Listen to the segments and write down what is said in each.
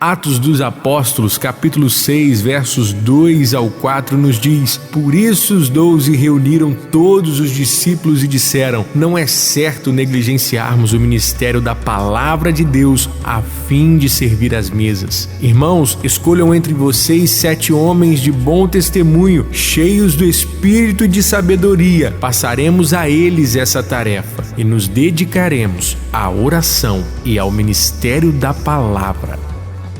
Atos dos Apóstolos, capítulo 6, versos 2 ao 4, nos diz: Por isso os 12 reuniram todos os discípulos e disseram: Não é certo negligenciarmos o ministério da palavra de Deus a fim de servir às mesas. Irmãos, escolham entre vocês 7 homens de bom testemunho, cheios do Espírito e de sabedoria. Passaremos a eles essa tarefa e nos dedicaremos à oração e ao ministério da palavra.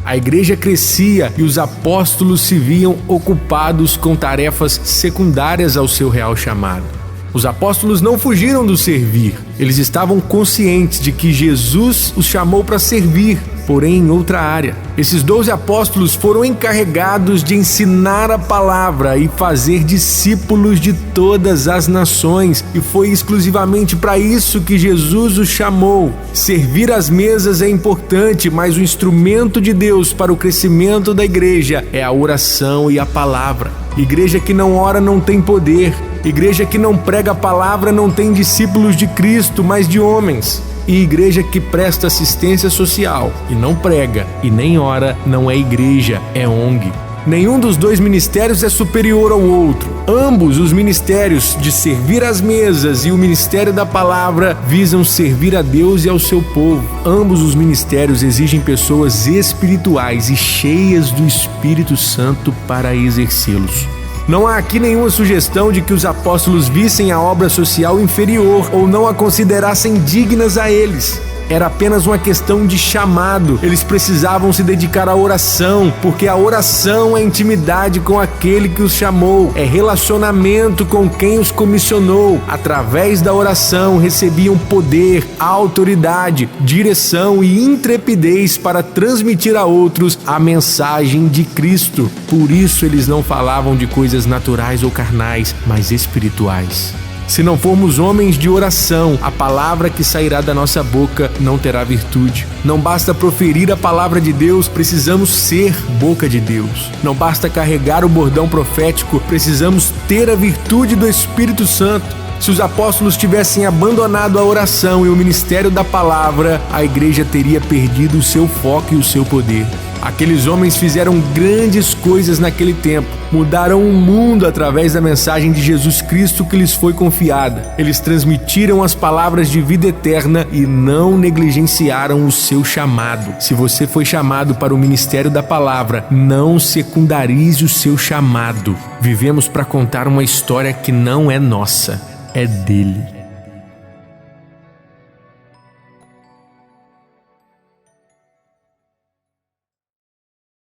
A igreja crescia e os apóstolos se viam ocupados com tarefas secundárias ao seu real chamado. Os apóstolos não fugiram do servir. Eles estavam conscientes de que Jesus os chamou para servir, porém em outra área. Esses 12 apóstolos foram encarregados de ensinar a palavra e fazer discípulos de todas as nações, e foi exclusivamente para isso que Jesus os chamou. Servir às mesas é importante, mas o instrumento de Deus para o crescimento da igreja é a oração e a palavra. Igreja que não ora não tem poder. Igreja que não prega a palavra não tem discípulos de Cristo, mas de homens. E igreja que presta assistência social e não prega e nem ora não é igreja, é ONG. Nenhum dos dois ministérios é superior ao outro. Ambos os ministérios de servir às mesas e o ministério da palavra visam servir a Deus e ao seu povo. Ambos os ministérios exigem pessoas espirituais e cheias do Espírito Santo para exercê-los. Não há aqui nenhuma sugestão de que os apóstolos vissem a obra social inferior ou não a considerassem dignas a eles. Era apenas uma questão de chamado. Eles precisavam se dedicar à oração, porque a oração é intimidade com aquele que os chamou, é relacionamento com quem os comissionou. Através da oração recebiam poder, autoridade, direção e intrepidez para transmitir a outros a mensagem de Cristo. Por isso eles não falavam de coisas naturais ou carnais, mas espirituais. Se não formos homens de oração, a palavra que sairá da nossa boca não terá virtude. Não basta proferir a palavra de Deus, precisamos ser boca de Deus. Não basta carregar o bordão profético, precisamos ter a virtude do Espírito Santo. Se os apóstolos tivessem abandonado a oração e o ministério da palavra, a igreja teria perdido o seu foco e o seu poder. Aqueles homens fizeram grandes coisas naquele tempo, mudaram o mundo através da mensagem de Jesus Cristo que lhes foi confiada. Eles transmitiram as palavras de vida eterna e não negligenciaram o seu chamado. Se você foi chamado para o ministério da palavra, não secundarize o seu chamado. Vivemos para contar uma história que não é nossa, é dele.